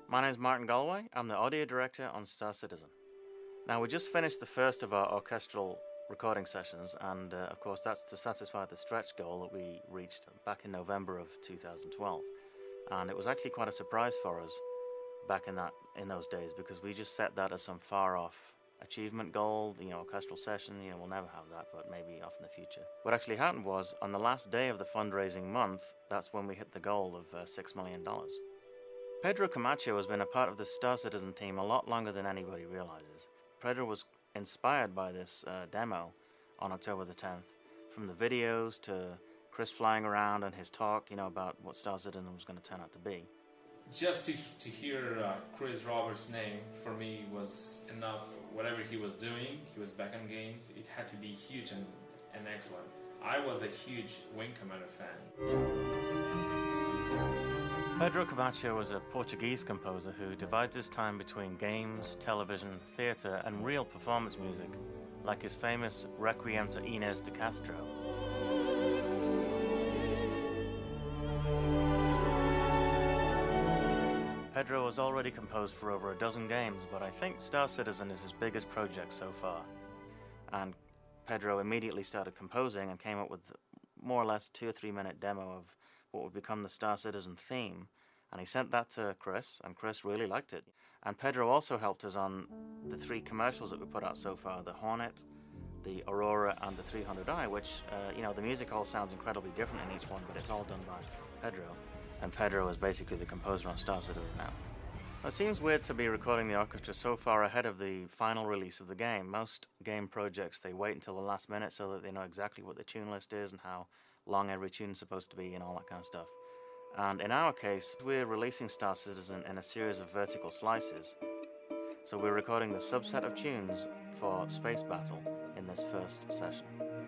My name is Martin Galway. I'm the audio director on Starcitizen. Now, we just finished the first of our orchestral recording sessions, and of course that's to satisfy the stretch goal that we reached back in November of 2012. And it was actually quite a surprise for us back in those days, because we just set that as some far-off achievement goal, orchestral session, we'll never have that, but maybe off in the future. What actually happened was, on the last day of the fundraising month, that's when we hit the goal of $6 million. Pedro Camacho has been a part of the Starcitizen team a lot longer than anybody realizes. Pedro was inspired by this demo on October the 10th, from the videos to Chris flying around and his talk, about what Starcitizen was going to turn out to be. Just to hear Chris Roberts' name, for me, was enough. Whatever he was doing, he was back on games, it had to be huge and excellent. I was a huge Wing Commander fan. Pedro Camacho was a Portuguese composer who divides his time between games, television, theatre and real performance music, like his famous Requiem to Inés de Castro. Pedro has already composed for over a dozen games, but I think Starcitizen is his biggest project so far. And Pedro immediately started composing and came up with more or less 2 or 3 minute demo of what would become the Starcitizen theme, and he sent that to Chris, and Chris really liked it. And Pedro also helped us on the 3 commercials that we put out so far, the Hornet, the Aurora, and the 300i, which, the music all sounds incredibly different in each one, but it's all done by Pedro. And Pedro is basically the composer on Starcitizen now. It seems weird to be recording the orchestra so far ahead of the final release of the game. Most game projects, they wait until the last minute so that they know exactly what the tune list is and how long every tune's supposed to be and all that kind of stuff. And in our case, we're releasing Starcitizen in a series of vertical slices. So we're recording the subset of tunes for Space Battle in this first session.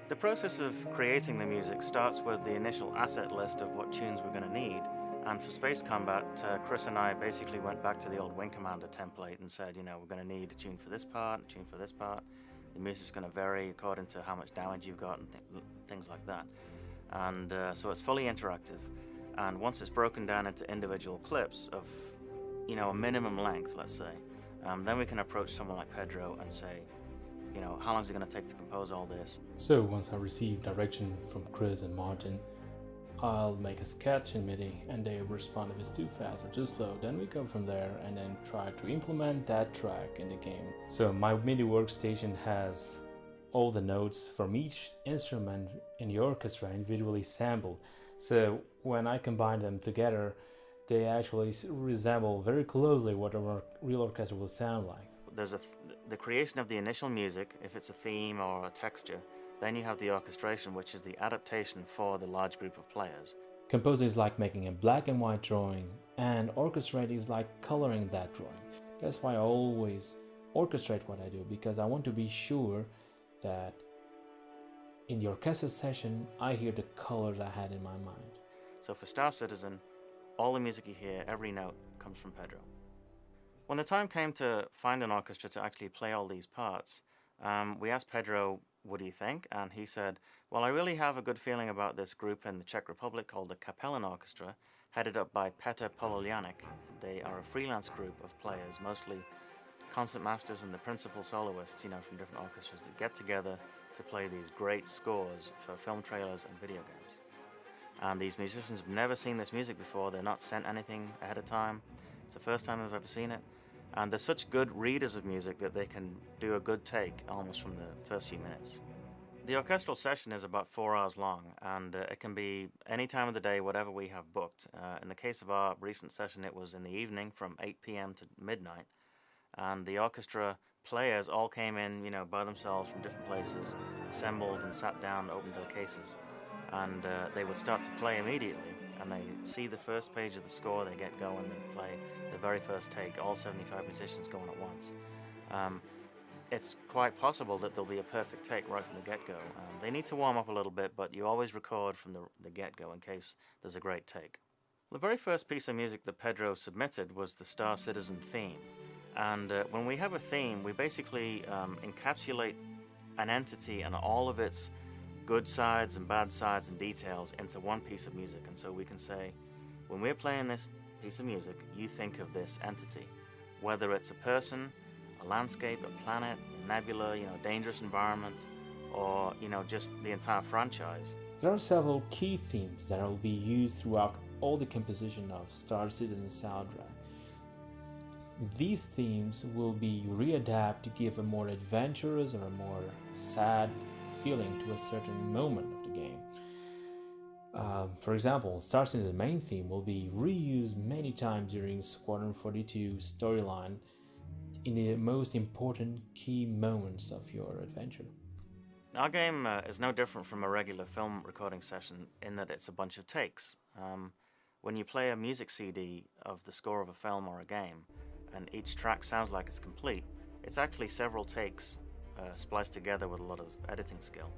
The process of creating the music starts with the initial asset list of what tunes we're going to need. And for Space Combat, Chris and I basically went back to the old Wing Commander template and said, we're going to need a tune for this part, a tune for this part. The music's going to vary according to how much damage you've got and things like that. And so it's fully interactive. And once it's broken down into individual clips of, a minimum length, let's say, then we can approach someone like Pedro and say, how long is it going to take to compose all this? So once I receive direction from Chris and Martin, I'll make a sketch in MIDI and they respond if it's too fast or too slow. Then we go from there and then try to implement that track in the game. So my MIDI workstation has all the notes from each instrument in the orchestra individually sampled. So when I combine them together, they actually resemble very closely what a real orchestra will sound like. There's the creation of the initial music, if it's a theme or a texture. Then you have the orchestration, which is the adaptation for the large group of players. Composing is like making a black and white drawing, and orchestrating is like coloring that drawing. That's why I always orchestrate what I do, because I want to be sure that in the orchestra session, I hear the colors I had in my mind. So for Starcitizen, all the music you hear, every note, comes from Pedro. When the time came to find an orchestra to actually play all these parts, we asked Pedro, what do you think? And he said, well, I really have a good feeling about this group in the Czech Republic called the Kapellan Orchestra, headed up by Petr Pololianek. They are a freelance group of players, mostly concert masters and the principal soloists, from different orchestras that get together to play these great scores for film trailers and video games. And these musicians have never seen this music before. They're not sent anything ahead of time. It's the first time I've ever seen it. And they're such good readers of music that they can do a good take almost from the first few minutes. The orchestral session is about 4 hours long, and it can be any time of the day, whatever we have booked. In the case of our recent session, it was in the evening from 8 p.m. to midnight. And the orchestra players all came in, by themselves from different places, assembled and sat down, opened their cases. And they would start to play immediately. and they see the first page of the score, they get going, they play the very first take, all 75 musicians going at once. It's quite possible that there'll be a perfect take right from the get-go. They need to warm up a little bit, but you always record from the get-go in case there's a great take. The very first piece of music that Pedro submitted was the Starcitizen theme. And when we have a theme, we basically encapsulate an entity and all of its good sides and bad sides and details into one piece of music. And so we can say, when we're playing this piece of music, you think of this entity. Whether it's a person, a landscape, a planet, a nebula, dangerous environment, or, just the entire franchise. There are several key themes that will be used throughout all the composition of Starcitizen soundtrack. These themes will be readapted to give a more adventurous or a more sad feeling to a certain moment of the game. For example, Starcitizen's main theme will be reused many times during Squadron 42 storyline in the most important key moments of your adventure. Our game is no different from a regular film recording session in that it's a bunch of takes. When you play a music CD of the score of a film or a game, and each track sounds like it's complete, it's actually several takes spliced together with a lot of editing skill.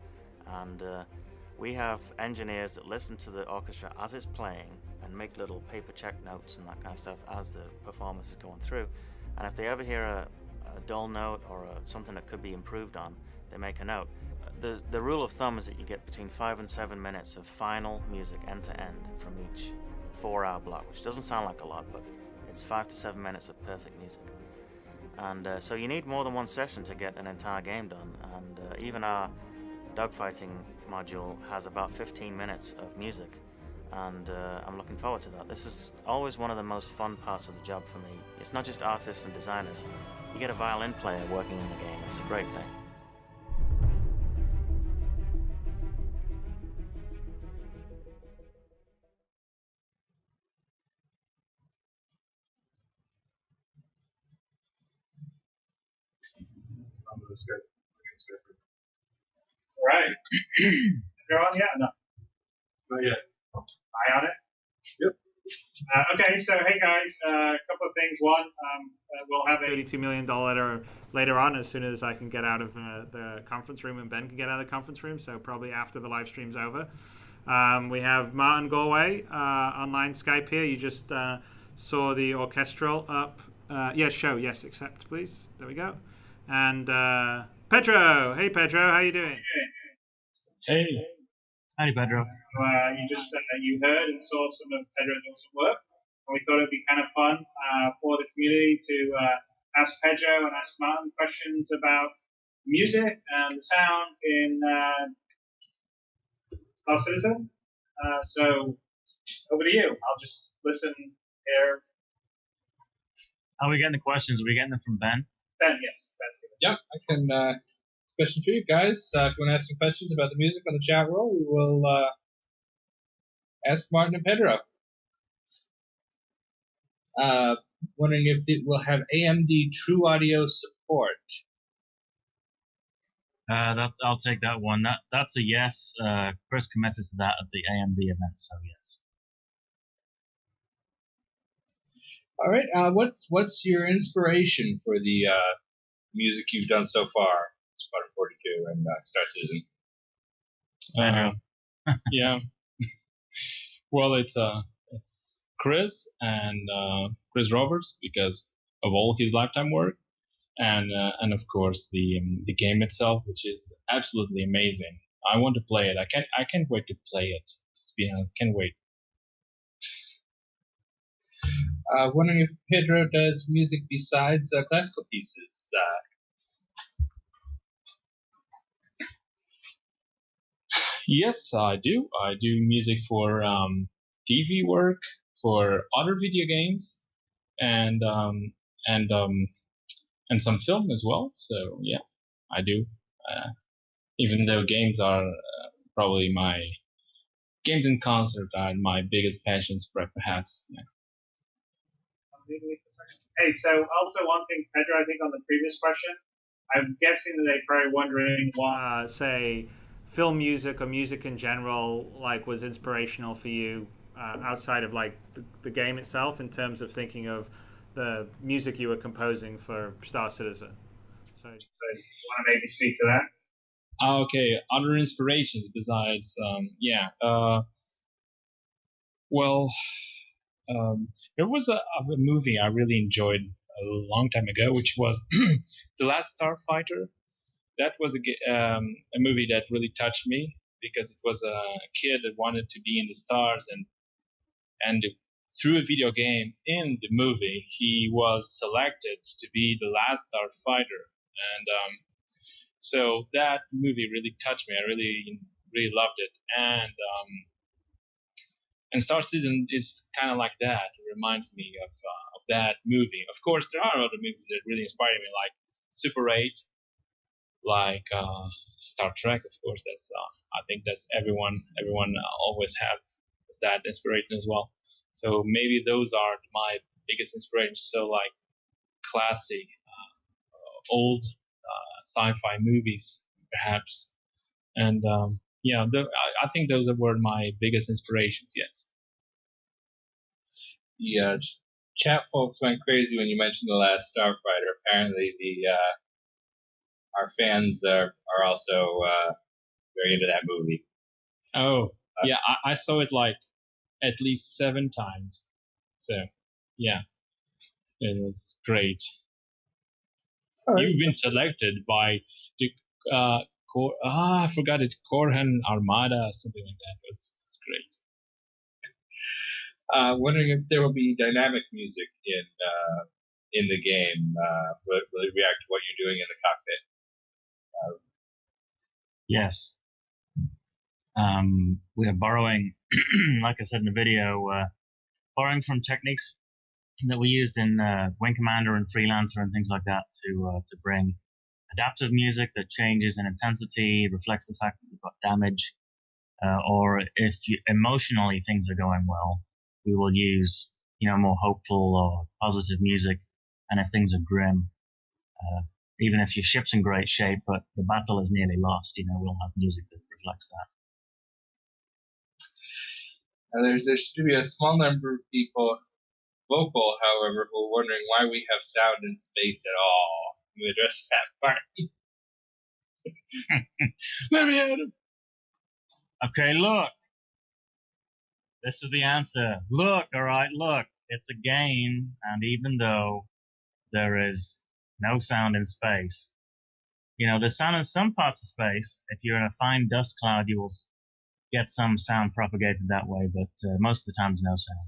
And we have engineers that listen to the orchestra as it's playing and make little paper check notes and that kind of stuff as the performance is going through. And if they ever hear a dull note or something that could be improved on, they make a note. The rule of thumb is that you get between 5 and 7 minutes of final music end to end from each 4-hour block, which doesn't sound like a lot, but it's 5 to 7 minutes of perfect music. And so you need more than one session to get an entire game done. And even our dogfighting module has about 15 minutes of music. And I'm looking forward to that. This is always one of the most fun parts of the job for me. It's not just artists and designers. You get a violin player working in the game. It's a great thing. That's good. All right. You're on yet? No. Not yet. Eye on it? Yep. Okay, so hey guys, a couple of things. One, we'll have a $32 million letter later on as soon as I can get out of the conference room and Ben can get out of the conference room, so probably after the live stream's over. We have Martin Galway online Skype here. You just saw the orchestral up. Yes, show. Yes, accept, please. There we go. And Pedro. Hey, Pedro. How you doing? Hey. Hi, Pedro. You heard and saw some of Pedro's awesome work, and we thought it'd be kind of fun for the community to ask Pedro and ask Martin questions about music and the sound in Starcitizen. So over to you. I'll just listen here. How are we getting the questions? Are we getting them from Ben? Ben, yes, that's it. Yep, I can. Question for you guys. If you want to ask some questions about the music on the chat roll, we will ask Martin and Pedro. Wondering if it will have AMD True Audio support. I'll take that one. That's a yes. Chris committed to that at the AMD event, so yes. All right. What's your inspiration for the music you've done so far? Squadron 42 and Starcitizen. Yeah. Well, it's Chris and Chris Roberts because of all his lifetime work, and of course the game itself, which is absolutely amazing. I want to play it. I can't wait to play it. To be honest, can't wait. Wondering if Pedro does music besides classical pieces. Yes, I do. I do music for TV work, for other video games, and some film as well. So yeah, I do. Even though games are probably games and concert are my biggest passions, perhaps. Yeah. Hey, so also one thing, Pedro, I think on the previous question, I'm guessing that they're probably wondering why. Say film music or music in general, like, was inspirational for you outside of like the game itself, in terms of thinking of the music you were composing for Star Citizen? So you want to maybe speak to that? Okay, other inspirations besides, there was a movie I really enjoyed a long time ago, which was The Last Starfighter. That was a movie that really touched me because it was a kid that wanted to be in the stars, and through a video game in the movie, he was selected to be the last starfighter, and so that movie really touched me. I really loved it, and Star Citizen is kind of like that. It reminds me of that movie. Of course, there are other movies that really inspired me, like Super 8, like Star Trek. Of course, that's I think that's everyone always have that inspiration as well. So maybe those are my biggest inspirations. So like classic, old sci-fi movies, perhaps, and I think those were my biggest inspirations. Yes. The chat folks went crazy when you mentioned The Last Starfighter. Apparently, our fans are also very into that movie. Oh, yeah, I saw it like at least 7 times. So, yeah, it was great. Right. You've been selected by the I forgot it, Korhan Armada, something like that. It's great. Wondering if there will be dynamic music in the game. Will it react to what you're doing in the cockpit? Yes. We are borrowing, like I said in the video, borrowing from techniques that we used in Wing Commander and Freelancer and things like that to bring adaptive music that changes in intensity, reflects the fact that we've got damage, or if emotionally things are going well, we will use more hopeful or positive music, and if things are grim, even if your ship's in great shape but the battle is nearly lost, we'll have music that reflects that. There should be a small number of people, vocal, however, who are wondering why we have sound in space at all. Can we address that part? Let me at him. Okay, look. This is the answer. Look, all right, look. It's a game, and even though there is no sound in space, there's sound in some parts of space. If you're in a fine dust cloud, you will get some sound propagated that way, but most of the time, there's no sound.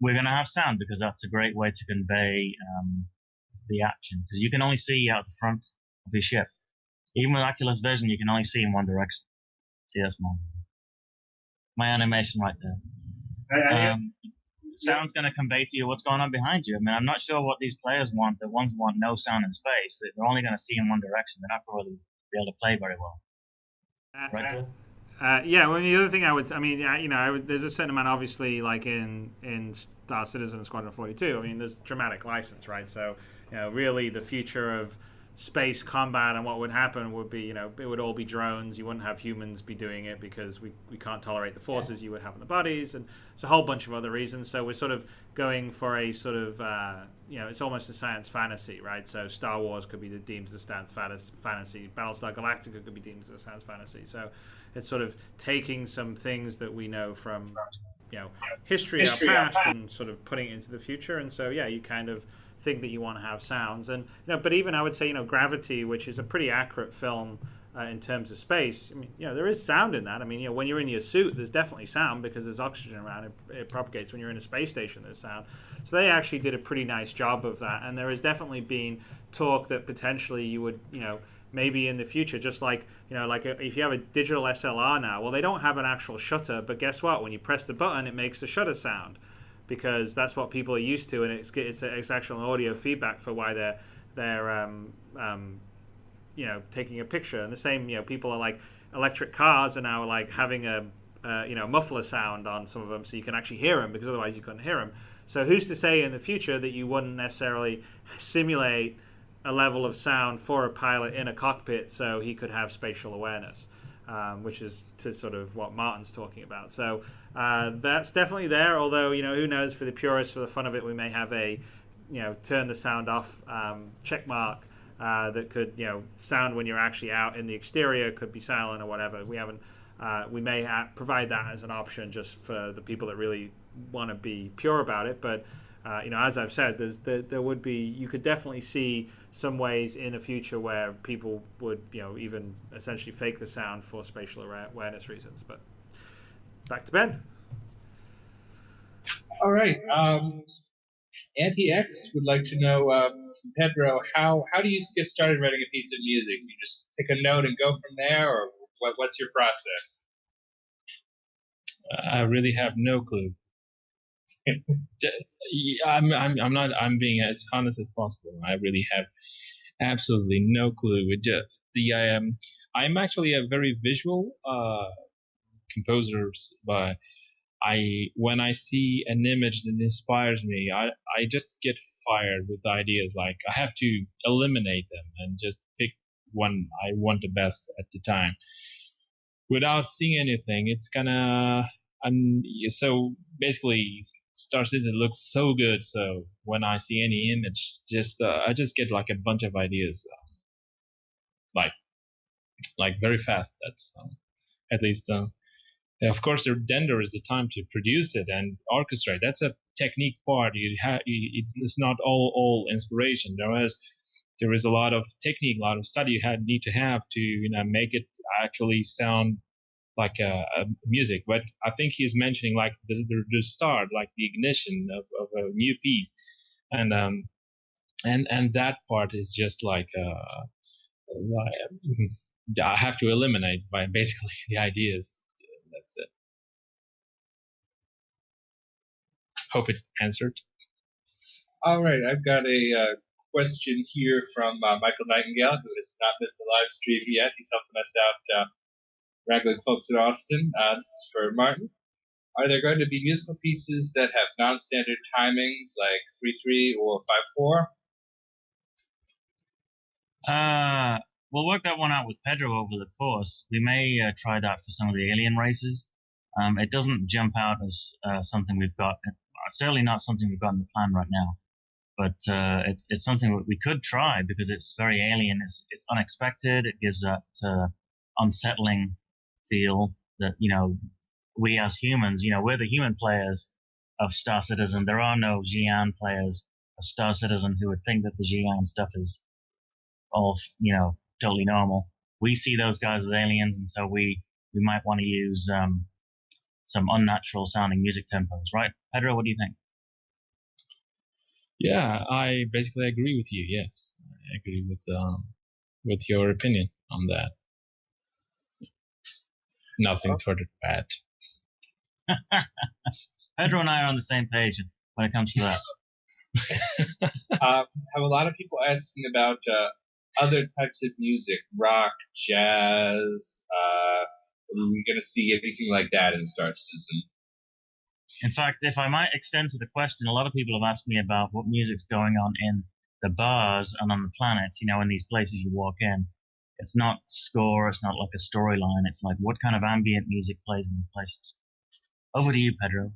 We're going to have sound because that's a great way to convey the action, because you can only see out the front of your ship. Even with Oculus Vision, you can only see in one direction. See, that's my animation right there. Sound's going to convey to you what's going on behind you. I mean, I'm not sure what these players want. The ones who want no sound in space, they're only going to see in one direction. They're not going to really be able to play very well. Right, Chris? Yeah, well, the other thing there's a certain amount, obviously, like in Star Citizen and Squadron 42. I mean, there's dramatic license, right? So, really the future of space combat and what would happen would be, it would all be drones. You wouldn't have humans be doing it because we can't tolerate the forces you would have in the bodies, and it's a whole bunch of other reasons. So we're sort of going for a sort of, it's almost a science fantasy, right? So Star Wars could be deemed as a science fantasy. Battlestar Galactica could be deemed as a science fantasy. So it's sort of taking some things that we know from, history, our past, and sort of putting it into the future. And so, yeah, you kind of think that you want to have sounds, and but even I would say Gravity, which is a pretty accurate film in terms of space. I mean, there is sound in that. I mean, when you're in your suit, there's definitely sound because there's oxygen around. It propagates. When you're in a space station, there's sound. So they actually did a pretty nice job of that, and there has definitely been talk that potentially you would maybe in the future, just like if you have a digital SLR now, well, they don't have an actual shutter, but guess what? When you press the button, it makes the shutter sound, because that's what people are used to, and it's actual audio feedback for why they're taking a picture. And the same, people are like, electric cars are now like having a muffler sound on some of them, so you can actually hear them, because otherwise you couldn't hear them. So who's to say in the future that you wouldn't necessarily simulate a level of sound for a pilot in a cockpit so he could have spatial awareness? which is to sort of what Martin's talking about. So that's definitely there. Although, who knows, for the purists, for the fun of it, we may have a turn the sound off check mark that could sound when you're actually out in the exterior, could be silent or whatever. We haven't. We may provide that as an option just for the people that really want to be pure about it. But as I've said, there would be, you could definitely see some ways in the future where people would even essentially fake the sound for spatial awareness reasons. But back to Ben. All right. Anti-X would like to know from Pedro, how do you get started writing a piece of music? You just pick a note and go from there, or what's your process? I really have no clue. I'm being as honest as possible. I really have absolutely no clue. I'm actually a very visual composer, but when I see an image that inspires me, I just get fired with ideas. Like, I have to eliminate them and just pick one I want the best at the time. Without seeing anything, it's gonna. So basically, Starcitizen looks so good. So when I see any image, I just get like a bunch of ideas, like very fast. That's at least. Of course, then there is the time to produce it and orchestrate. That's a technique part. It's not all inspiration. There is a lot of technique, a lot of study you need to have to make it actually sound like a music. But I think he's mentioning like the start, like the ignition of a new piece, and that part is just like I have to eliminate by basically the ideas. That's it. Hope it answered. All right, I've got a question here from Michael Nightingale, who has not missed the live stream yet. He's helping us out, wrangling folks in Austin. This is for Martin. Are there going to be musical pieces that have non-standard timings, like 3/3 or 5/4? We'll work that one out with Pedro over the course. We may try that for some of the alien races. It doesn't jump out as something we've got. Certainly not something we've got in the plan right now. But it's something that we could try because it's very alien. It's unexpected. It gives that unsettling feel that we as humans, we're the human players of Starcitizen. There are no Xi'an players of Starcitizen who would think that the Xi'an stuff is all totally normal. We see those guys as aliens, and so we might want to use some unnatural sounding music tempos, right? Pedro, what do you think? Yeah, I basically agree with you. Yes, I agree with your opinion on that. Nothing further to add. Pedro and I are on the same page when it comes to that. Have a lot of people asking about other types of music, rock, jazz. Are we going to see anything like that in Starcitizen? In fact, if I might extend to the question, a lot of people have asked me about what music's going on in the bars and on the planets, in these places you walk in. It's not score, it's not like a storyline, it's like what kind of ambient music plays in these places. Over to you, Pedro.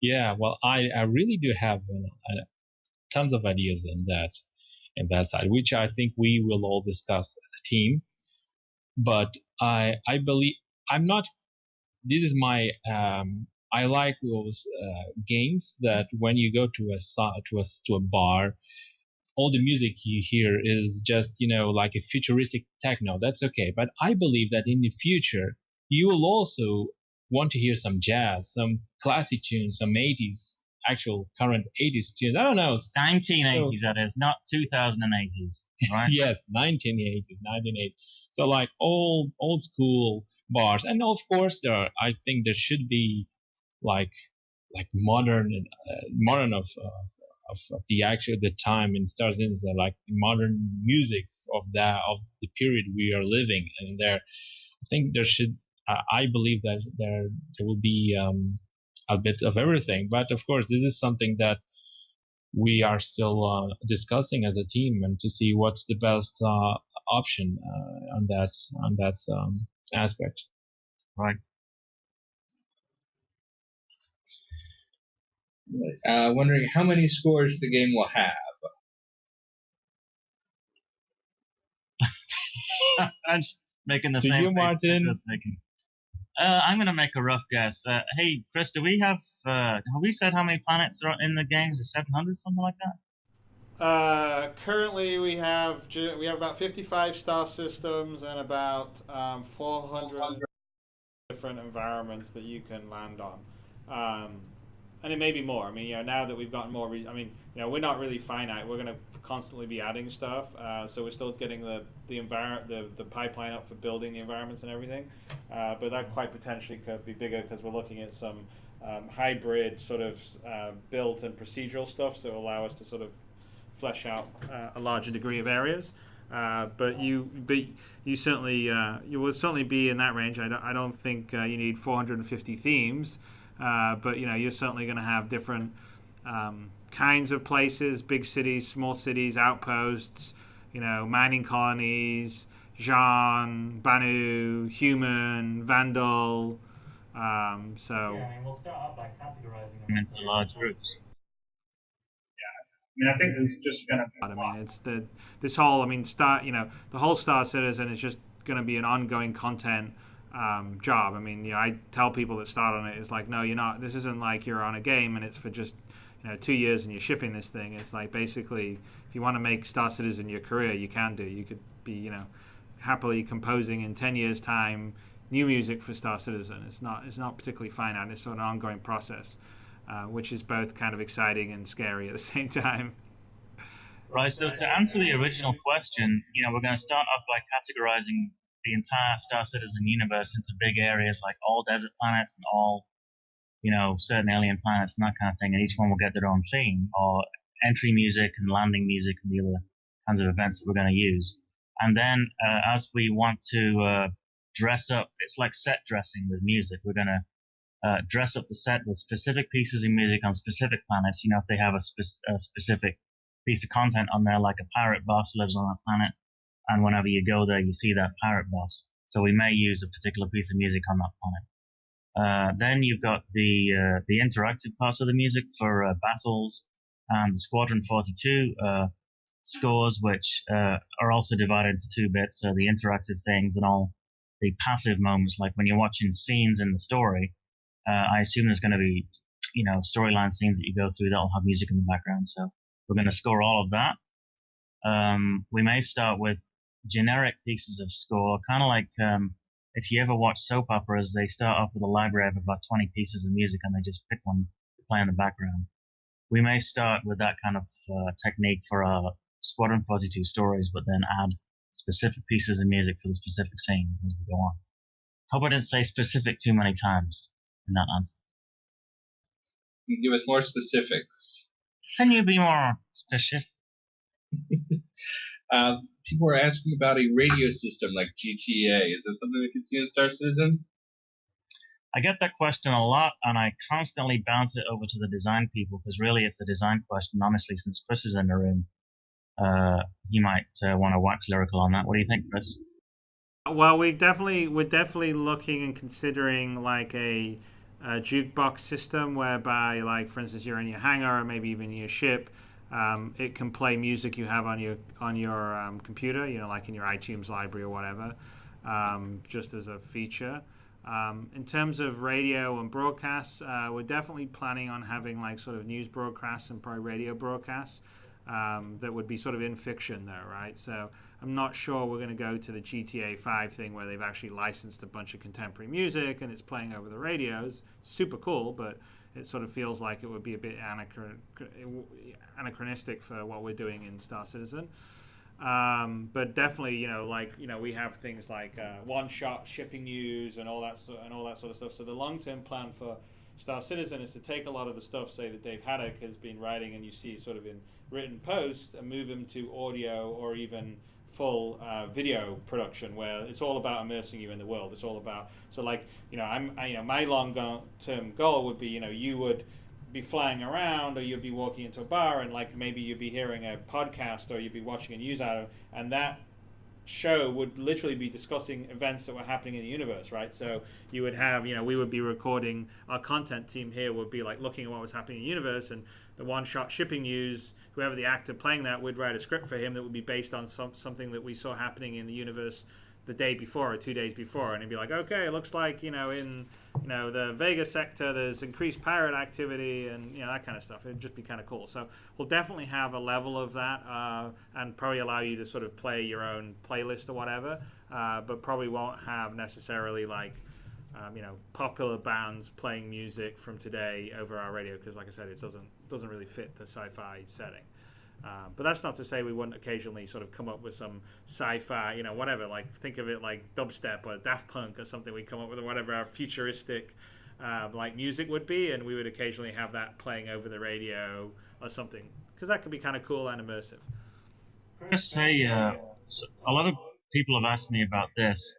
Yeah, well, I really do have tons of ideas in that side, which I think we will all discuss as a team. But I believe this is my I like those games that when you go to a bar, all the music you hear is just like a futuristic techno. That's okay, but I believe that in the future you will also want to hear some jazz, some classic tunes, some 80s, actual current 80s tunes. I don't know. 1980s, that is, not 2080s, right? Yes, 1980s. So like old school bars, and of course I think there should be like modern of the time in Starcitizen, like modern music of the period we are living in there. I think there should. I believe that there will be a bit of everything, but of course this is something that we are still discussing as a team and to see what's the best option on that aspect. Right. Wondering how many scores the game will have. I'm just making the To same you, face Martin. Pedro's making. I'm gonna make a rough guess. Hey, Chris, do we have we said how many planets are in the game? Is it 700, something like that? Currently, we have about 55 star systems and about 400 different environments that you can land on, and it may be more. I mean, now that we've gotten more, we're not really finite. We're going to constantly be adding stuff, so we're still getting the pipeline up for building the environments and everything. But that quite potentially could be bigger because we're looking at some hybrid sort of built and procedural stuff, so it'll allow us to sort of flesh out a larger degree of areas. But you certainly you will certainly be in that range. I don't think you need 450 themes, but you're certainly going to have different kinds of places: big cities, small cities, outposts, mining colonies, Jean, Banu, human, Vandal. We'll start off by categorizing them into large groups. I think it's just going to. It's this whole. The whole Star Citizen is just going to be an ongoing content job. I tell people that start on it, it's like, no, you're not. This isn't like you're on a game and it's for just 2 years and you're shipping this thing. It's like basically, if you want to make Star Citizen your career, you can do. You could be happily composing in 10 years' time new music for Star Citizen. It's not particularly finite. It's sort of an ongoing process. Which is both kind of exciting and scary at the same time. Right, so to answer the original question, we're going to start off by categorizing the entire Star Citizen universe into big areas like all desert planets and all, certain alien planets and that kind of thing, and each one will get their own theme, or entry music and landing music and the other kinds of events that we're going to use. And then as we want to dress up, it's like set dressing with music. We're going to dress up the set with specific pieces of music on specific planets. If they have a specific piece of content on there, like a pirate boss lives on that planet, and whenever you go there, you see that pirate boss. So we may use a particular piece of music on that planet. Then you've got the interactive parts of the music for battles and the Squadron 42 scores, which are also divided into 2 bits. So the interactive things and all the passive moments, like when you're watching scenes in the story. I assume there's going to be, storyline scenes that you go through that'll have music in the background. So we're going to score all of that. We may start with generic pieces of score, kind of like if you ever watch soap operas, they start off with a library of about 20 pieces of music and they just pick one to play in the background. We may start with that kind of technique for our Squadron 42 stories, but then add specific pieces of music for the specific scenes as we go on. Hope I didn't say specific too many times in that answer. Can you give us more specifics? Can you be more specific? People are asking about a radio system like GTA. Is that something we can see in Star Citizen? I get that question a lot, and I constantly bounce it over to the design people because really it's a design question. Honestly, since Chris is in the room, he might want to wax lyrical on that. What do you think, Chris? Well, we're definitely looking and considering like a jukebox system whereby, like, for instance, you're in your hangar or maybe even your ship. It can play music you have on your computer, like in your iTunes library or whatever, just as a feature. In terms of radio and broadcasts, we're definitely planning on having like sort of news broadcasts and probably radio broadcasts that would be sort of in fiction though, right? So I'm not sure we're going to go to the GTA 5 thing where they've actually licensed a bunch of contemporary music and it's playing over the radios. Super cool, but it sort of feels like it would be a bit anachronistic for what we're doing in Star Citizen. But definitely, we have things like one-shot shipping news and all that sort of stuff. So the long-term plan for Star Citizen is to take a lot of the stuff, say, that Dave Haddock has been writing and you see sort of in written post, and move them to audio or even full video production, where it's all about immersing you in the world. It's all about, so like, my long-term goal would be, you would be flying around, or you'd be walking into a bar, and like maybe you'd be hearing a podcast, or you'd be watching a news item, and that show would literally be discussing events that were happening in the universe, right? So you would have, we would be recording, our content team here would be like looking at what was happening in the universe, and the one-shot shipping news, whoever the actor playing that would write a script for him that would be based on something that we saw happening in the universe the day before or 2 days before, and it'd be like, okay, it looks like in the Vegas sector there's increased pirate activity and that kind of stuff. It'd just be kind of cool. So we'll definitely have a level of that, and probably allow you to sort of play your own playlist or whatever, but probably won't have necessarily like popular bands playing music from today over our radio, because like I said, it doesn't really fit the sci-fi setting. But that's not to say we wouldn't occasionally sort of come up with some sci-fi, whatever, like think of it like dubstep or Daft Punk or something. We come up with whatever our futuristic like music would be, and we would occasionally have that playing over the radio or something, because that could be kind of cool and immersive. Chris, hey, so a lot of people have asked me about this.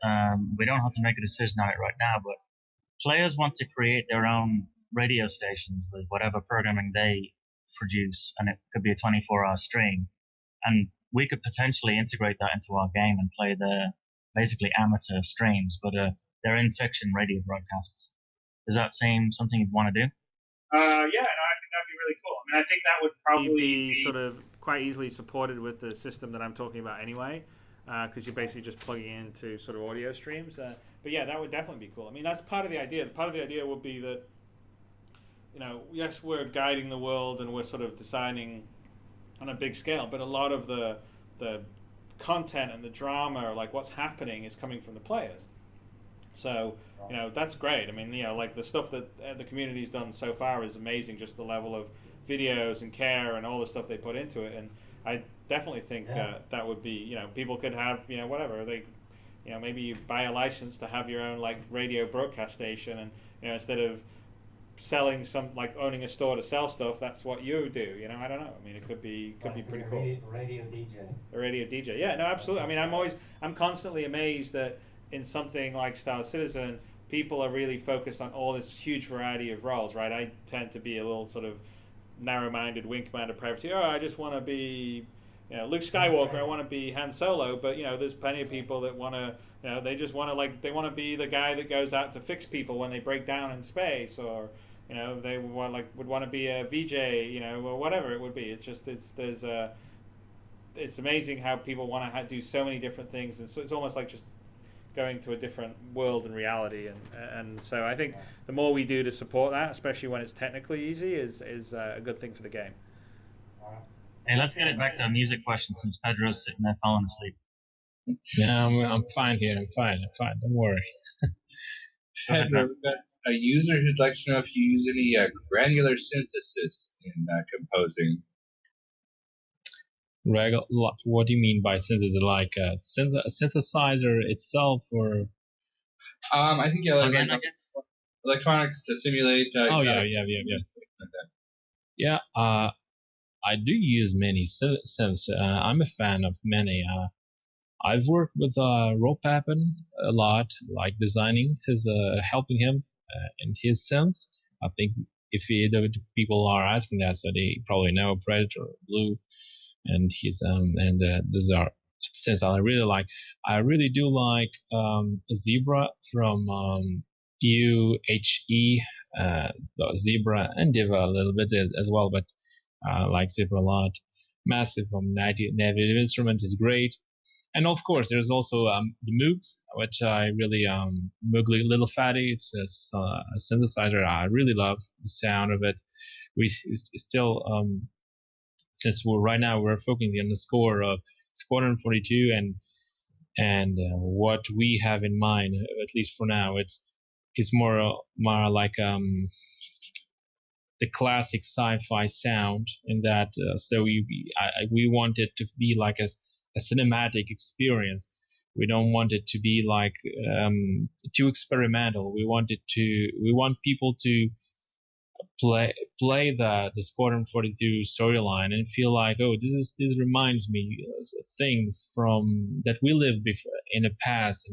We don't have to make a decision on it right now, but players want to create their own radio stations with whatever programming they produce, and it could be a 24-hour stream, and we could potentially integrate that into our game and play the basically amateur streams, but they're in fiction radio broadcasts. Does that seem something you'd want to do? Yeah, no, I think that'd be really cool. I mean, I think that would probably be sort of quite easily supported with the system that I'm talking about anyway, because you're basically just plugging into sort of audio streams. But yeah, that would definitely be cool. I mean, that's part of the idea. Part of the idea would be that, yes, we're guiding the world and we're sort of designing on a big scale, but a lot of the content and the drama, or like what's happening, is coming from the players. So, that's great. I mean, like the stuff that the community's done so far is amazing, just the level of videos and care and all the stuff they put into it. And I definitely think that would be, people could have, whatever, they, maybe you buy a license to have your own like radio broadcast station, and, instead of selling owning a store to sell stuff, that's what you do. I don't know. I mean, it could be pretty cool. Radio DJ. A radio DJ. Yeah, no, absolutely. I mean, I'm constantly amazed that in something like Starcitizen, people are really focused on all this huge variety of roles, right? I tend to be a little sort of narrow-minded, wing-commander privacy. Oh, I just want to be, Luke Skywalker. I want to be Han Solo. But there's plenty of people that want to, they just want to they want to be the guy that goes out to fix people when they break down in space, or they would want to be a VJ, or whatever it would be. It's just it's amazing how people want to do so many different things, and so it's almost like just going to a different world and reality, and so I think the more we do to support that, especially when it's technically easy, is a good thing for the game. Hey, let's get it back to a music question, since Pedro's sitting there falling asleep. Yeah, I'm fine here. I'm fine. Don't worry. Pedro, we've got a user who'd like to know if you use any granular synthesis in composing. What do you mean by synthesis? Like a synthesizer itself, or? I think electronics to simulate. Yeah. Yeah. I do use many synths. I'm a fan of many. I've worked with Rob Pappen a lot, like designing his, helping him in his synths. I think if the people are asking that, so they probably know Predator, Blue, and his those are synths I really like. I really do like Zebra from UHE, Zebra, and Diva a little bit as well, but I like Zebra a lot. Massive from Native Instruments is great. And of course, there's also the Moogs, which I really Moog Little Fatty. It's a synthesizer. I really love the sound of it. We still, since right now we're focusing on the score of Squadron 42, and what we have in mind, at least for now, it's more like the classic sci-fi sound in that. So we want it to be like a cinematic experience. We don't want it to be like too experimental. We want people to play the Squadron 42 storyline and feel like, oh, this reminds me of things from that we lived before in the past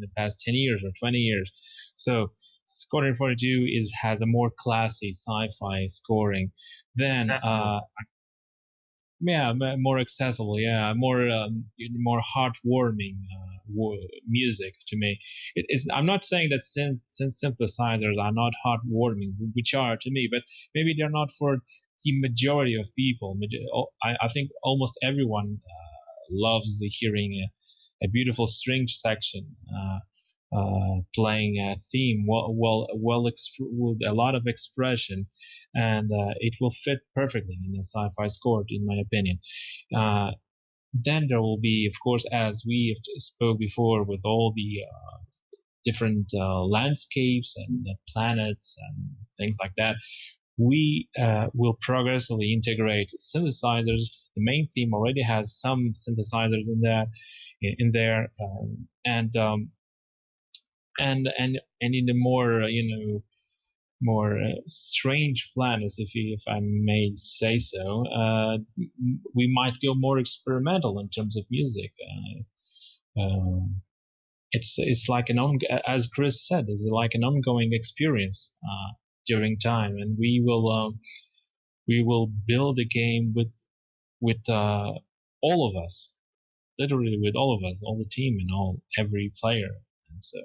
10 years or 20 years. So Squadron 42 has a more classy sci-fi scoring than more accessible, more heartwarming music to me. I'm not saying that synthesizers are not heartwarming, which are to me, but maybe they're not for the majority of people. I think almost everyone loves hearing a beautiful string section playing a theme with a lot of expression, and it will fit perfectly in a sci-fi score, in my opinion. Then there will be, of course, as we spoke before, with all the different landscapes and planets and things like that, we will progressively integrate synthesizers. The main theme already has some synthesizers in there, and in the more more strange planets, if I may say so, we might go more experimental in terms of music. It's like as Chris said, it's like an ongoing experience during time, and we will build a game with all of us, literally with all of us, all the team and every player. And so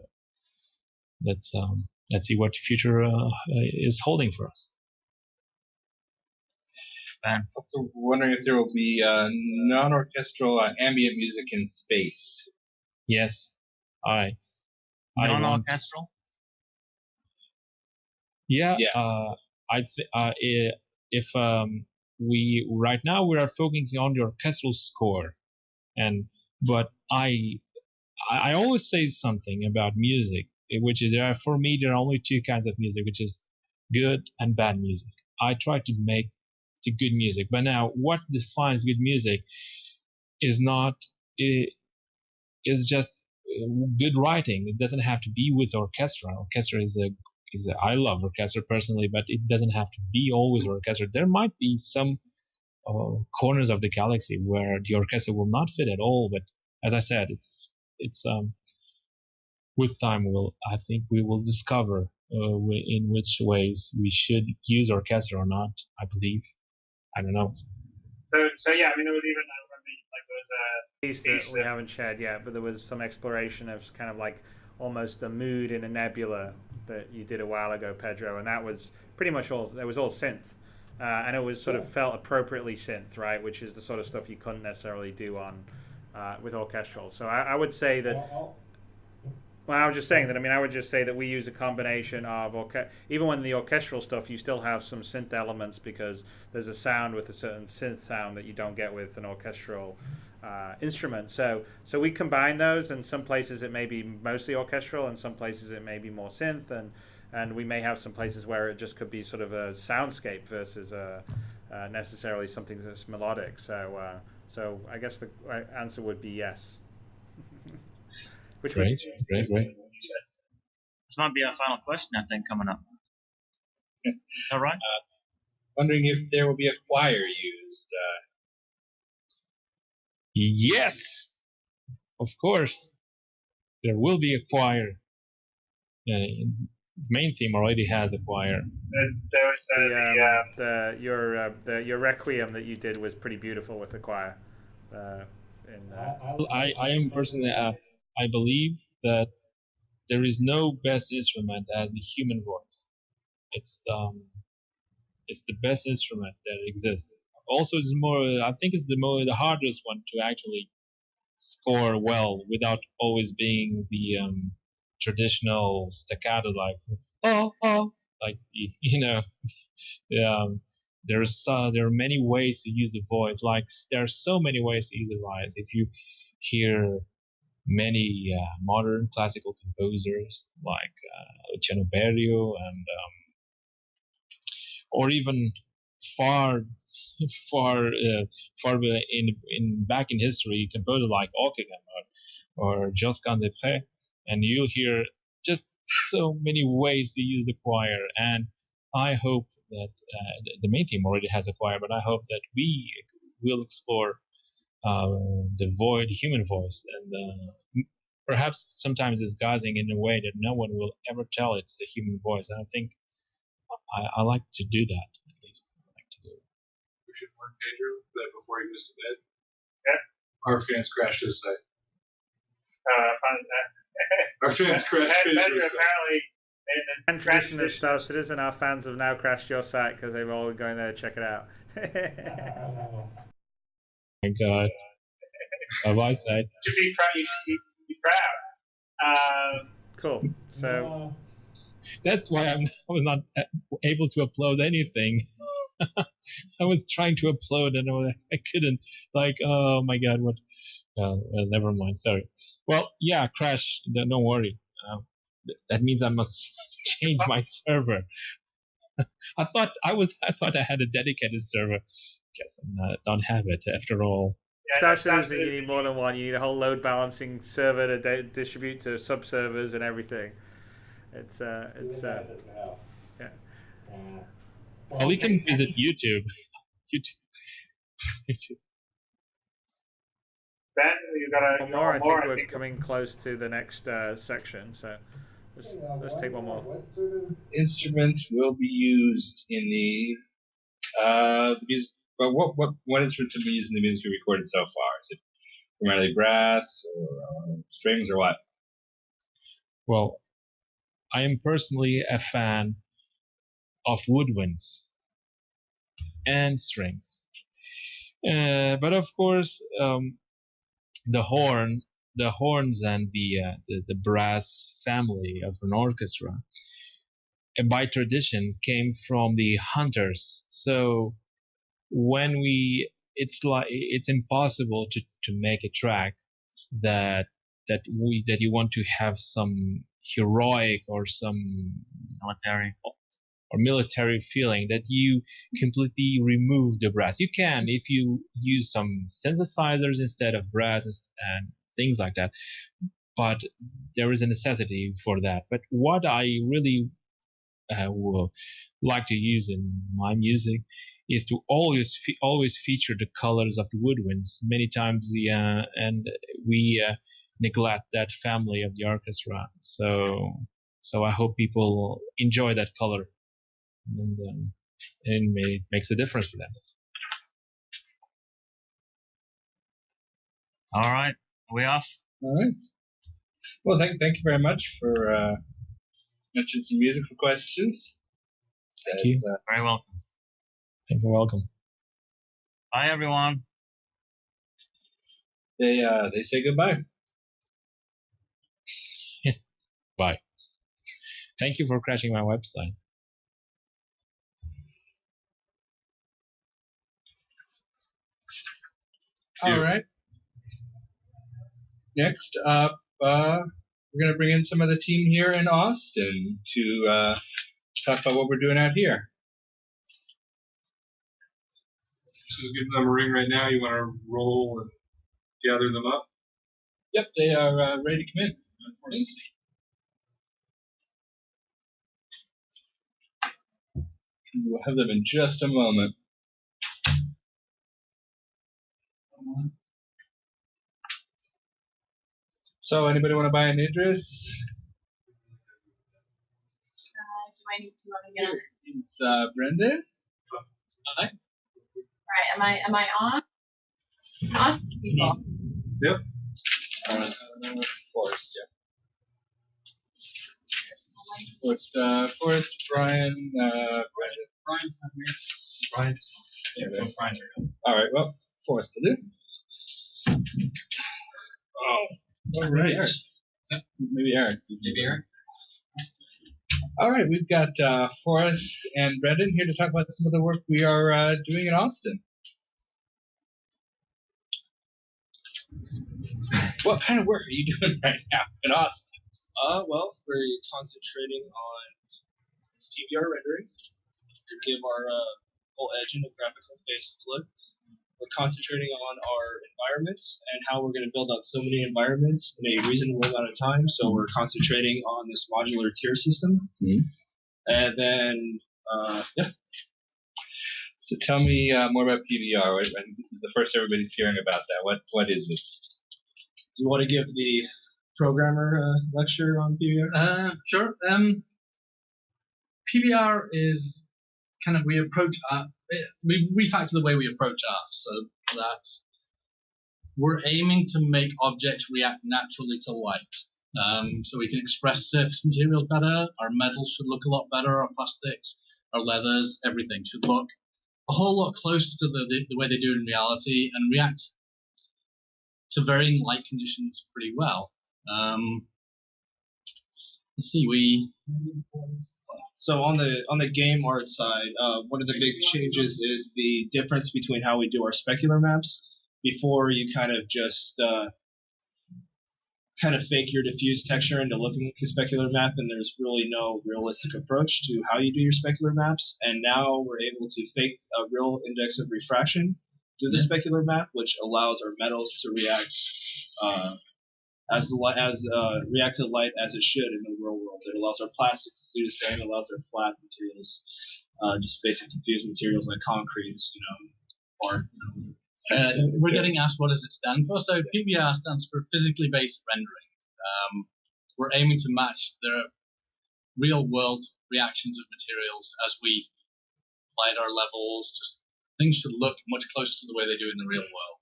let's see what the future is holding for us. I'm also wondering if there will be non-orchestral ambient music in space. Yes, non-orchestral. Yeah. If we right now we are focusing on the orchestral score, but I always say something about music, which is for me there are only two kinds of music, which is good and bad music. I try to make the good music, but now what defines good music is just good writing. It doesn't have to be with orchestra. Orchestra I love orchestra personally, but it doesn't have to be always orchestra. There might be some corners of the galaxy where the orchestra will not fit at all, but as I said, it's with time I think we will discover in which ways we should use orchestra or not. I believe. I don't know. So yeah, I mean, there was even I remember like there was a piece that we haven't shared yet, but there was some exploration of kind of like almost a mood in a nebula that you did a while ago, Pedro, and that was pretty much all. It was all synth, and it was sort of felt appropriately synth, right? Which is the sort of stuff you couldn't necessarily do on with orchestral. So I would say that. Well, I was just saying that. I mean, I would just say that we use a combination of even when the orchestral stuff, you still have some synth elements because there's a sound with a certain synth sound that you don't get with an orchestral instrument. So we combine those, and some places it may be mostly orchestral, and some places it may be more synth, and we may have some places where it just could be sort of a soundscape versus necessarily something that's melodic. So I guess the answer would be yes. Great. This might be our final question, I think, coming up. All right. Wondering if there will be a choir used. Yes, of course. There will be a choir. The main theme already has a choir. There was your requiem that you did was pretty beautiful with the choir. I am personally. I believe that there is no best instrument as the human voice. It's the best instrument that exists. Also, it's more. I think it's the hardest one to actually score well without always being the traditional staccato like there are many ways to use the voice. Like there are so many ways to use the voice. If you hear many modern classical composers like Luciano Berio and or even far in back in history composer like Ockeghem or Josquin des Prés, and you'll hear just so many ways to use the choir. And I hope that the main team already has a choir, but I hope that we will explore the human voice, and perhaps sometimes disguising in a way that no one will ever tell it's the human voice. And I think I like to do that, at least. I like to do it. connection work, Pedro, but before he goes to bed. Yeah. Our fans crashed his site. Fun that. Our fans crashed Pedro Pedro's site. apparently. And tradition of Star Citizen, our fans have now crashed your site because they've all going there to check it out. My God. Have I said? To be proud, you should be proud. Cool. So That's why I was not able to upload anything. I was trying to upload and I couldn't. Like, oh my God, what? Well, never mind. Sorry. Well, yeah, crash. Don't worry. That means I must change my server. I thought I had a dedicated server. Guess I don't have it after all. Star Citizen, you need more than one. You need a whole load balancing server to distribute to sub servers and everything. It's yeah. Well, you can visit YouTube. YouTube. Ben, you got One more. I think we're coming close to the next section, so let's take one more. What sort of instruments will be used in the music? But what instruments have been used in the music you recorded so far? Is it primarily brass or strings or what? Well, I am personally a fan of woodwinds and strings, but of course, the horns and the brass family of an orchestra, and by tradition, came from the hunters. So when it's impossible to make a track that you want to have some heroic or some military feeling, that you completely remove the brass. You can if you use some synthesizers instead of brass and things like that, but there is a necessity for that. But what I really will like to use in my music is to always feature the colors of the woodwinds. Many times and we neglect that family of the orchestra. So I hope people enjoy that color, and it makes a difference for them. All right, are we off? All right. Well, thank you very much for answering some musical questions. Thank you. Very welcome. Thank you. Welcome. Bye, everyone. They say goodbye. Bye. Thank you for crashing my website. All right. Next up, we're going to bring in some of the team here in Austin to talk about what we're doing out here. So give them a ring right now. You want to roll and gather them up? Yep, they are ready to come in. We'll have them in just a moment. So, anybody want to buy an Idris? Do I need to run again? It's Brendan. Hi. All right, am I on? Us people. Yep. Forrest, yeah. Forrest, Brian, Brendan. Brian's not here. Brian's here. All right, well, Forrest to do. Oh, all right. Maybe Eric. Maybe Eric. All right, we've got Forrest and Brendan here to talk about some of the work we are doing in Austin. What kind of work are you doing right now in Austin? Well, we're concentrating on PBR rendering to give our whole engine a graphical facelift. We're concentrating on our environments and how we're going to build out so many environments in a reasonable amount of time. So we're concentrating on this modular tier system. Mm-hmm. And then, yeah. So tell me more about PBR. I think this is the first everybody's hearing about that. What is it? Do you want to give the programmer a lecture on PBR? Sure. PBR is kind of we approach art. We refactor the way we approach art so that we're aiming to make objects react naturally to light. So we can express surface materials better. Our metals should look a lot better. Our plastics, our leathers, everything should look a whole lot closer to the way they do in reality and react to varying light conditions pretty well. Let's see, So on the game art side, one of the big changes is the difference between how we do our specular maps. Before, you kind of just kind of fake your diffuse texture into looking like a specular map, and there's really no realistic approach to how you do your specular maps. And now we're able to fake a real index of refraction to the specular map, which allows our metals to react react to light as it should in the real world. It allows our plastics to do the same. It allows our flat materials, just basic diffused materials like concretes, or. We're getting asked what does it stand for. So PBR stands for physically based rendering. We're aiming to match the real world reactions of materials as we light our levels. Just things should look much closer to the way they do in the real world.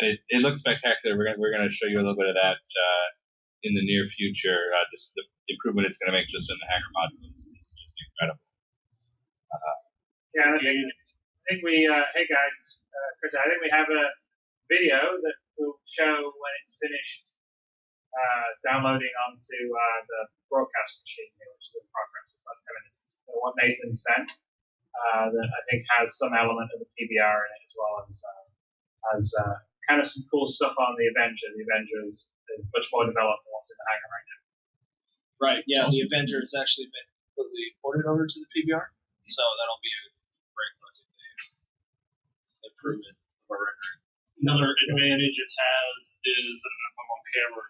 And it looks spectacular. We're gonna show you a little bit of that in the near future. Just the improvement it's gonna make just in the hangar modules is just incredible. I think hey guys, Chris, I think we have a video that will show when it's finished downloading onto the broadcast machine here, which is in progress. It's about 10 minutes. It's what Nathan sent that I think has some element of the PBR in it as well as kind of some cool stuff on the Avenger. The Avenger is much more developed than what's in the hangar right now. Right, yeah, the Avenger has actually been completely ported over to the PBR, so that'll be a great looking improvement of our rendering. Another advantage it has is, I don't know if I'm on camera.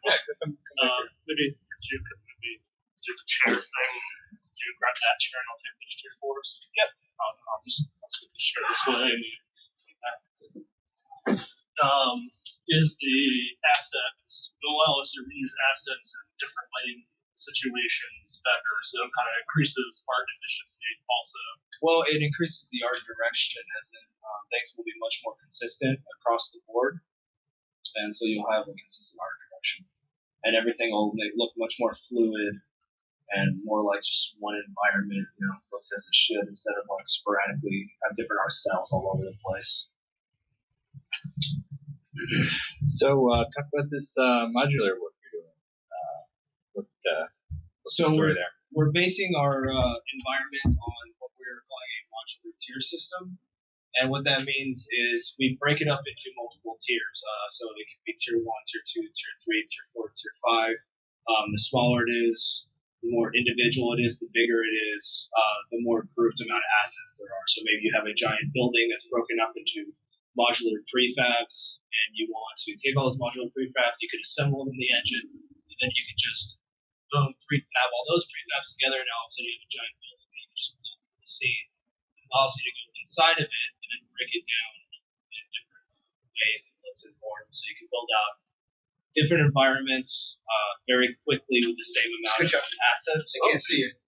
Maybe you could maybe do the chair thing. You grab that chair and I'll take the chair for us. Yep. I'll scoot the chair this way. Is the assets, it will allow us to reuse assets in different lighting situations better, so it kind of increases art efficiency also. Well, it increases the art direction, as in things will be much more consistent across the board, and so you'll have a consistent art direction, and everything will look much more fluid and more like just one environment, looks as it should, instead of like sporadically have different art styles all over the place. So, talk about this modular work you're doing. What's the story there? We're basing our environment on what we're calling a modular tier system. And what that means is we break it up into multiple tiers. So it can be tier 1, tier 2, tier 3, tier 4, tier 5. The smaller it is, the more individual it is, the bigger it is, the more grouped amount of assets there are. So maybe you have a giant building that's broken up into modular prefabs, and you want to take all those modular prefabs, you could assemble them in the engine, and then you can just prefab all those prefabs together, and all of a sudden you have a giant building that you can just build from the scene. It allows you to go inside of it and then break it down in different ways and looks and forms, so you can build out different environments very quickly with the same amount of assets. I can't see it.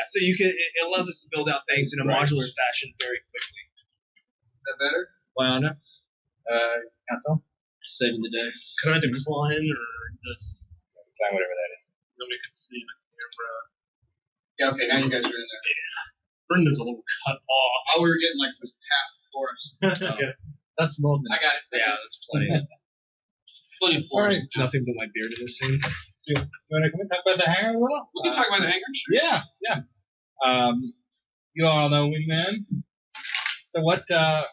So it allows us to build out things in a modular fashion very quickly. Is that better? Lana? Council? Saving the day. Can I decline or just Whatever that is. nobody can see the camera? Yeah, okay, now you guys are in there. Brendan's a little cut off. Oh, we were getting like this half before us. That's more than I got it. Yeah, that's plenty. Plenty of force. Right. Nothing but my beard in this scene. Can we talk about the hangar a little? We can talk about the hangar, sure. Yeah. You all know Wingman. So what have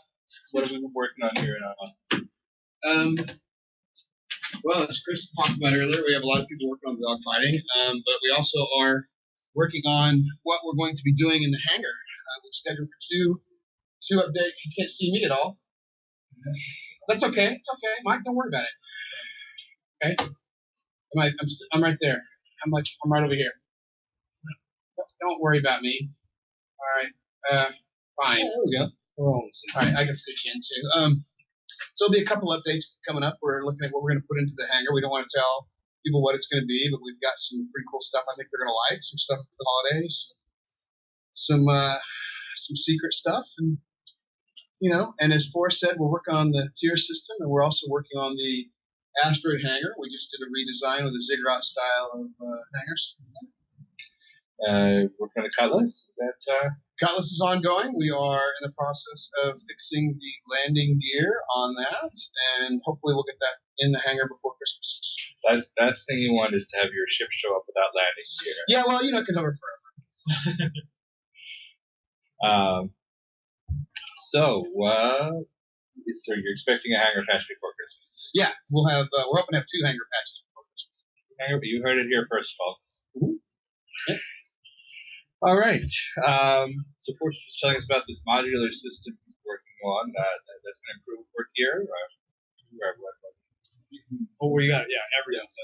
we been working on here in Austin? Well, as Chris talked about earlier, we have a lot of people working on dogfighting, but we also are working on what we're going to be doing in the hangar. We've scheduled for two updates. You can't see me at all. That's okay. It's okay, Mike. Don't worry about it. Okay. I'm right there. I'm right over here. Don't worry about me. All right. Fine. There we go. We're all in the same. All right. I can scoot you in too. So there'll be a couple updates coming up. We're looking at what we're going to put into the hangar. We don't want to tell people what it's going to be, but we've got some pretty cool stuff I think they're going to like. Some stuff for the holidays, some secret stuff, and and as Forrest said, we're working on the tier system, and we're also working on the asteroid hangar. We just did a redesign with a ziggurat style of hangars. Working on the Cutlass? Is that Cutlass is ongoing. We are in the process of fixing the landing gear on that, and hopefully we'll get that in the hangar before Christmas. Last thing you want is to have your ship show up without landing gear. Yeah, well, it can hover forever. So you're expecting a hangar patch before Christmas? Yeah, we'll have. We're hoping to have 2 hangar patches before Christmas. You heard it here first, folks. Mm-hmm. Okay. All right. So Forrest was telling us about this modular system he's working on that's going to improve work here. Oh, we got everyone's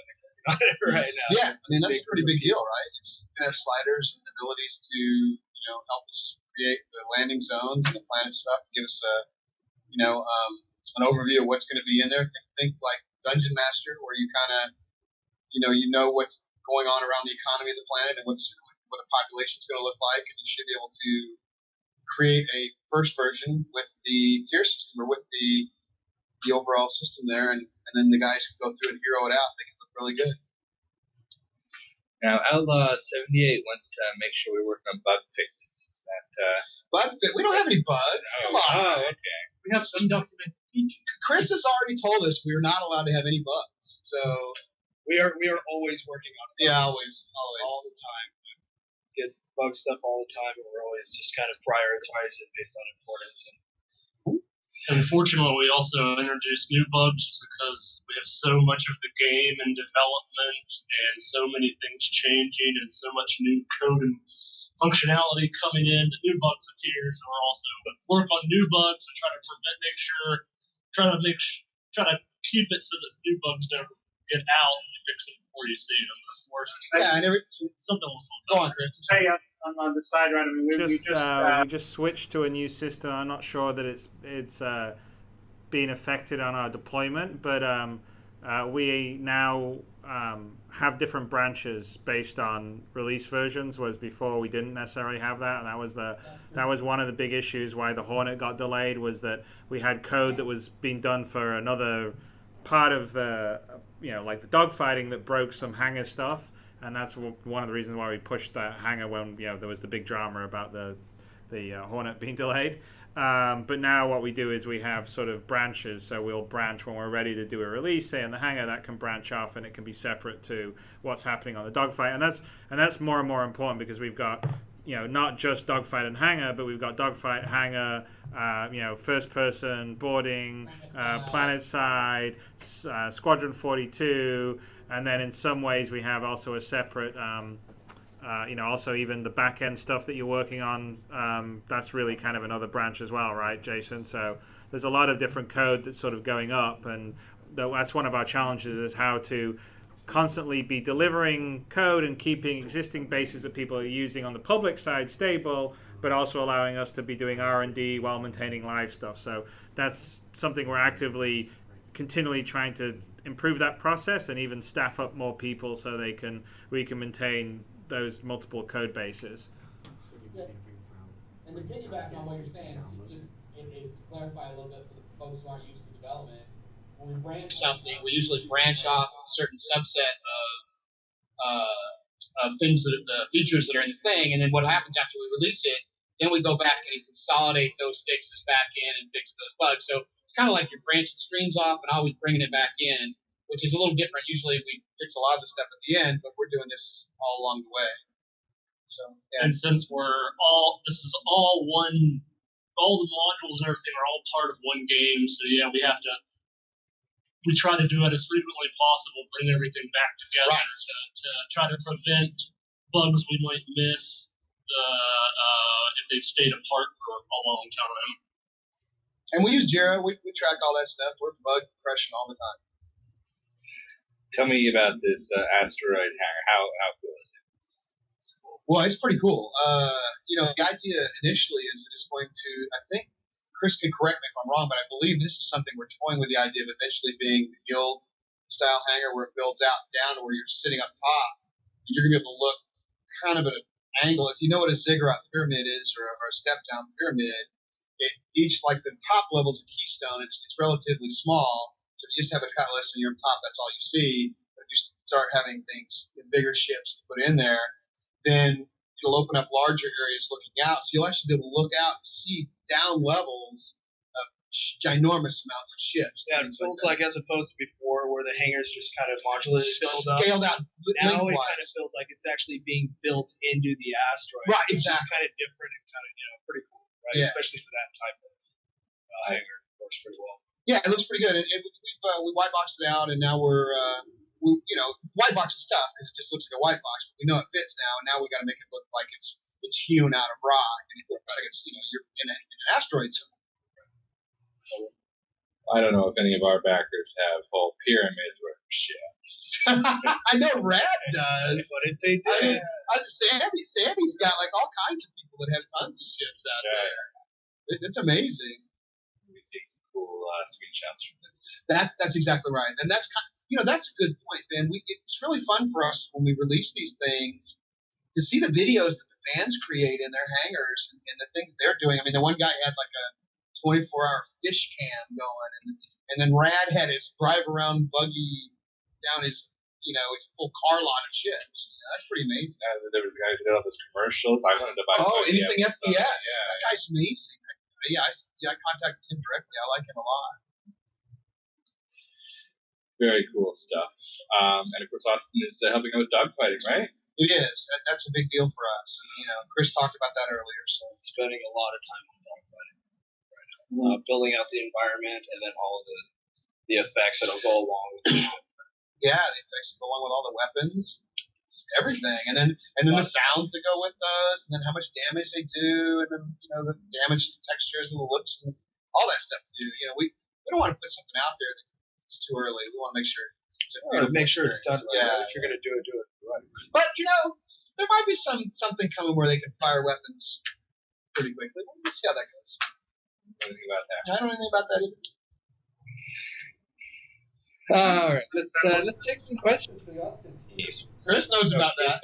I think right now. Yeah, I mean that's a pretty big deal, right? It's going to have sliders and abilities to help us create the landing zones and the planet stuff. Give us an overview of what's going to be in there. Think like Dungeon Master, where you kind of what's going on around the economy of the planet and what the population is going to look like, and you should be able to create a first version with the tier system or with the overall system there, and then the guys can go through and hero it out, make it look really good. Now, Outlaw 78 wants to make sure we work on bug fixes. Is that bug fix? We don't have any bugs. Come on. Oh, okay. We have some documented features. Chris has already told us we are not allowed to have any bugs, so we are always working on bugs. Yeah, always, all the time. We get bug stuff all the time, and we're always just kind of prioritize it based on importance. Unfortunately, we also introduced new bugs just because we have so much of the game in development and so many things changing and so much new code and functionality coming in. The new bugs appear, so we're also work on new bugs and try to keep it so that new bugs don't get out and you fix it before you see them. Of course, something will slow Go down. on, Chris. Hey, on the side, right? I mean, We just switched to a new system. I'm not sure that it's being affected on our deployment, but we now have different branches based on release versions, whereas before we didn't necessarily have that, and that was one of the big issues why the Hornet got delayed, was that we had code that was being done for another part of the like the dogfighting that broke some hangar stuff, and that's one of the reasons why we pushed that hangar when there was the big drama about the Hornet being delayed. But now what we do is we have sort of branches, so we'll branch when we're ready to do a release, say in the hangar, that can branch off and it can be separate to what's happening on the dogfight, and that's more and more important because we've got not just dogfight and hangar, but we've got dogfight, hangar, first person, boarding, planet side, Squadron 42, and then in some ways we have also a separate also even the back end stuff that you're working on, that's really kind of another branch as well, right, Jason? So there's a lot of different code that's sort of going up, and that's one of our challenges, is how to constantly be delivering code and keeping existing bases that people are using on the public side stable, but also allowing us to be doing R&D while maintaining live stuff. So that's something we're actively continually trying to improve that process and even staff up more people so we can maintain those multiple code bases. Yeah. And to piggyback on what you're saying, to clarify a little bit for the folks who aren't used to development, when we branch something, we usually branch off a certain subset of things features that are in the thing, and then what happens after we release it, then we go back and consolidate those fixes back in and fix those bugs. So it's kind of like you're branching streams off and always bringing it back in, which is a little different. Usually we fix a lot of the stuff at the end, but we're doing this all along the way. So, yeah. And since this is all one, all the modules and everything are all part of one game, so yeah, we try to do it as frequently possible, bring everything back together to try to prevent bugs we might miss if they've stayed apart for a long time. And we use Jira. We track all that stuff. We're bug crushing all the time. Tell me about this asteroid hangar. How cool is it? Well, it's pretty cool. The idea initially is that it's going to, I think, Chris can correct me if I'm wrong, but I believe this is something we're toying with the idea of eventually being the guild style hangar where it builds out down to where you're sitting up top and you're gonna be able to look kind of at an angle. If you know what a ziggurat pyramid is or a step down pyramid, each like the top level's a keystone. It's relatively small, so if you just have a cutlass and you're up top, that's all you see. But if you start having things, bigger ships to put in there, then it'll open up larger areas looking out. So you'll actually be able to look out and see down levels of ginormous amounts of ships. Yeah, it feels like as opposed to before where the hangars just kind of modularly scaled out. Now it lengthwise. kind of feels like it's actually being built into the asteroid. Right, which is exactly. kind of different and kind of, pretty cool, right? Yeah. Especially for that type of hangar. It works pretty well. Yeah, it looks pretty good. We white boxed it out, and now we're white box is tough because it just looks like a white box, but we know it fits now, and now we got to make it look like it's hewn out of rock, and it looks like it's you're in an asteroid somewhere. I don't know if any of our backers have whole pyramids worth of ships. I know Rad does. What if they did? I mean, Sandy's got like all kinds of people that have tons of ships out there. It's amazing. We've seen some cool screenshots from this. That's exactly right, and that's that's a good point, Ben. It's really fun for us when we release these things to see the videos that the fans create in their hangars and the things they're doing. I mean, the one guy had like a 24-hour fish cam going, and then Rad had his drive around buggy down his full car lot of ships. That's pretty amazing. There was a guy who did all those commercials. I wanted to buy. Anything FPS. Yeah, that guy's amazing. I contacted him directly. I like him a lot. Very cool stuff. And of course, Austin is helping out with dogfighting, right? It is. That's a big deal for us. Chris talked about that earlier. So spending a lot of time on dogfighting right now, building out the environment, and then all of the effects that'll go along with the ship. Yeah, the effects that go along with all the weapons, everything, and then the sounds that go with those, and then how much damage they do, and then the damage, the textures, and the looks, and all that stuff to do. We don't want to put something out there that's too early. We want to make sure it's done right. Yeah, if you're going to do it right. But there might be something coming where they can fire weapons pretty quickly. We'll see how that goes. I don't know anything about that. I don't know anything about that either. All right, let's take some questions for the Austin team. Chris knows about that.